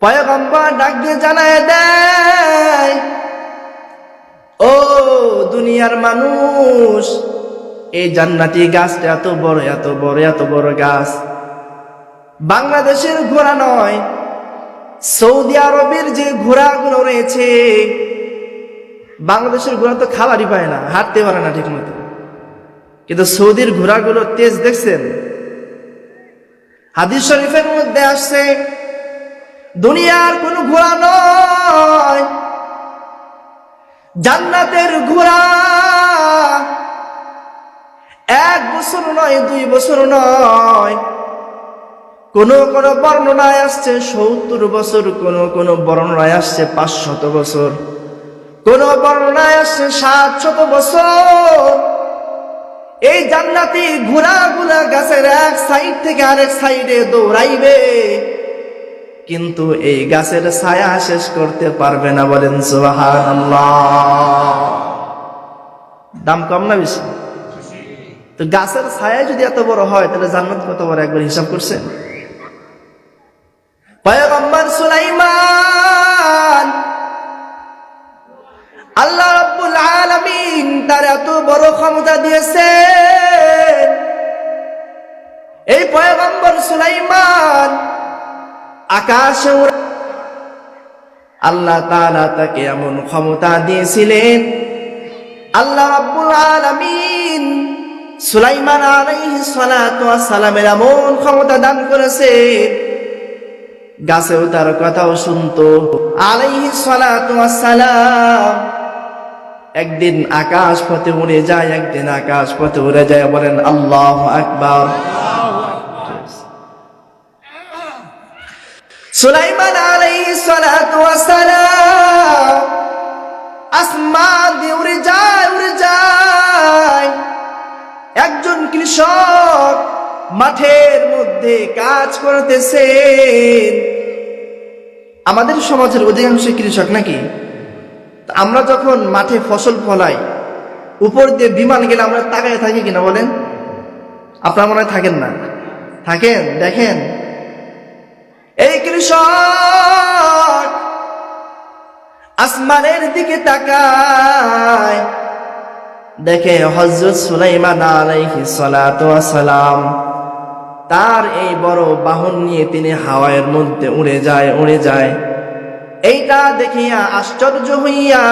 পয়গম্বর ডাক দিয়ে জানায় দেয়, ও দুনিয়ার মানুষ, এই জান্নাতি গাছটা এত বড় এত বড় এত বড় গাছ, বাংলাদেশের ঘোড়া নয়, সৌদি আরবের যে ঘোড়াগুলো রয়েছে, বাংলাদেশের ঘোড়া তো খাবারই পায় না, হাঁটতে পারে না ঠিক মতো, কিন্তু সৌদির ঘোড়াগুলো তেজ দেখছেন? হাদিস শরীফের মধ্যে আসছে, দুনিয়ার কোন ঘোড়া নয়, জান্নাতের ঘোড়া 1 বছর নয় 2 বছর নয়, কোন কোন বর্ণনায় আসছে 70 বছর, কোন বর্ণনায় আসছে 500 বছর, কোন বর্ণনায় আসছে 700 বছর। এই জান্নাতি ঘোড়াগুলা গাছের এক সাইড থেকে আরেক সাইডে দৌড়াইবে, কিন্তু এই গাছের ছায়া শেষ করতে পারবে না। বলেন সুবহানাল্লাহ। দাম কম না বেশি? তো গাছের ছায়া যদি এত বড় হয়, তাহলে জান্নাত কত বড় একবার হিসাব করছেন? পয়গম্বর সুলাইমান, আল্লাহ রাব্বুল আলামিন তার এত বড় ক্ষমতা দিয়েছেন। এই পয়গম্বর সুলাইমান আকাশে আল্লাহ তাআলা তাকে এমন ক্ষমতা দিয়েছিলেন, আল্লাহ রাব্বুল আলামিন সুলাইমান আলাইহিস সালাতু ওয়াস সালামের এমন ক্ষমতা দান করেছেন, গাছেও তার কথাও শুনতো আলাইহিস সালাতু ওয়াস সালাম। একদিন আকাশ পথে উড়ে যায়, একদিন আকাশ পথে উড়ে যায়। বলেন আল্লাহু আকবার। সুলাইমান আলাইহিস সালাতু ওয়াস সালাম আসমান দিয়ে উড়ে যায়, উড়ে যায়। একজন কৃষক মাঠের মধ্যে কাজ করতেছেন। আমাদের সমাজের অধিকাংশ কৃষক নাকি? আমরা যখন মাঠে ফসল ফলাই, উপর দিয়ে বিমান গেলে আমরা তাকায় থাকি কিনা বলেন? আপনারা মনে হয় থাকেন না? থাকেন? দেখেন, এই কৃষক আসমানের দিকে তাকায়, দেখে হযরত সুলাইমান আলাইহিস সালাতু ওয়াস সালাম তার এই বড় বাহন নিয়ে তিনি হাওয়ার মধ্যে উড়ে যায়, উড়ে যায়। এইটা দেখিয়া আশ্চর্য হইয়া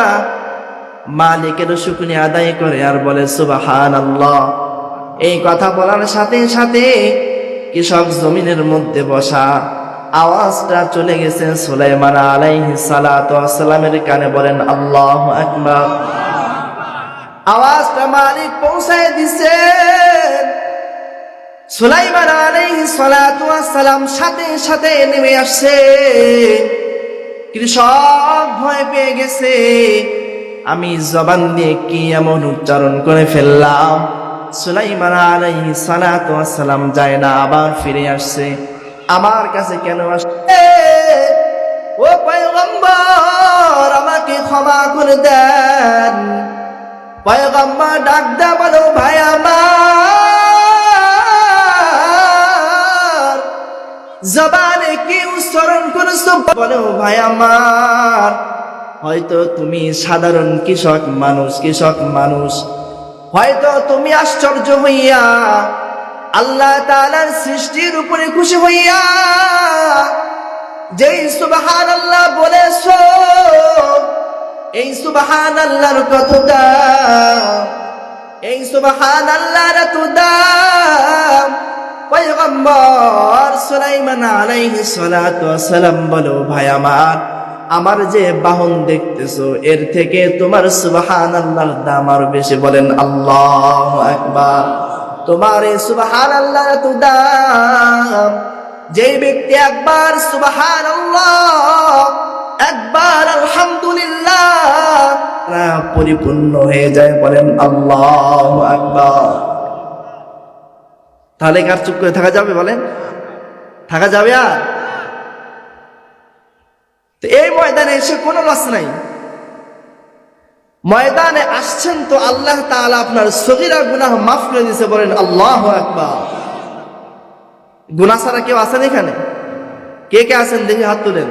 মালিকের শুকরিয়া আদায় করে আর বলে সুবহানাল্লাহ। এই কথা বলার সাথে সাথে কৃষক জমিনের মধ্যে বসা, আওয়াজটা চলে গেছে সুলাইমান আলাইহিস সালাতু ওয়াস সালামের কানে। বলেন আল্লাহু আকবার। আওয়াজটা মালিক পৌঁছায় দিছে। সুলাইমান আলাইহিস সালাতু ওয়াস সালাম সাথে সাথে নেমে আসছে। কৃষক ভয় পেয়ে গেছে, আমি জবান দিয়ে কি এমন উচ্চারণ করে ফেললাম। সুলাইমান আলাইহিস সালাতু ওয়াস সালাম যায় না, আবার ফিরে আসছে। আমার কাছে কেন আসছে? ও পয়গম্বর, আমাকে ক্ষমা করে দেন। পয়গম্বর ডাক দেয়া বলো, ভাই আমার, জবানে কি উচ্চারণ করেছো বলো ভাই আমার। হয়তো তুমি সাধারণ কৃষক মানুষ, হয়তো তুমি আশ্চর্য হইয়া আল্লাহ তাআলার সৃষ্টির উপরে খুশি হইয়া যেই সুবহানাল্লাহ বলেছো, এই সুবহানাল্লাহর কত দাম, এই সুবহানাল্লাহর এত দাম। পয়গম্বর সুলাইমান আলাইহিস সালাতু ওয়াস সালাম বলো, ভাই আমার যে বাহন দেখতেছো, এর থেকে তোমার সুবহানাল্লাহর দাম আরো বেশি। বলেন আল্লাহু আকবার। তোমার এই সুবহানাল্লাহর এত দাম, যেই ব্যক্তি একবার সুবহানাল্লাহ, একবার আলহামদুলিল্লাহ পরিপূর্ণ হয়ে যায়। বলেন আল্লাহু আকবার। তাহলে কার চুপ করে থাকা যাবে? বলেন, থাকা যাবে? আর তো এই ময়দানে এসে কোনো লস নাই। ময়দানে আসছেন তো আল্লাহ তাআলা আপনার সগীরা গুনাহ মাফ করে দিয়েছে। বলেন আল্লাহু আকবার। গুনাহ ছাড়া কেউ আছেন এখানে? কে কে আছেন দেখি হাত তুলেন।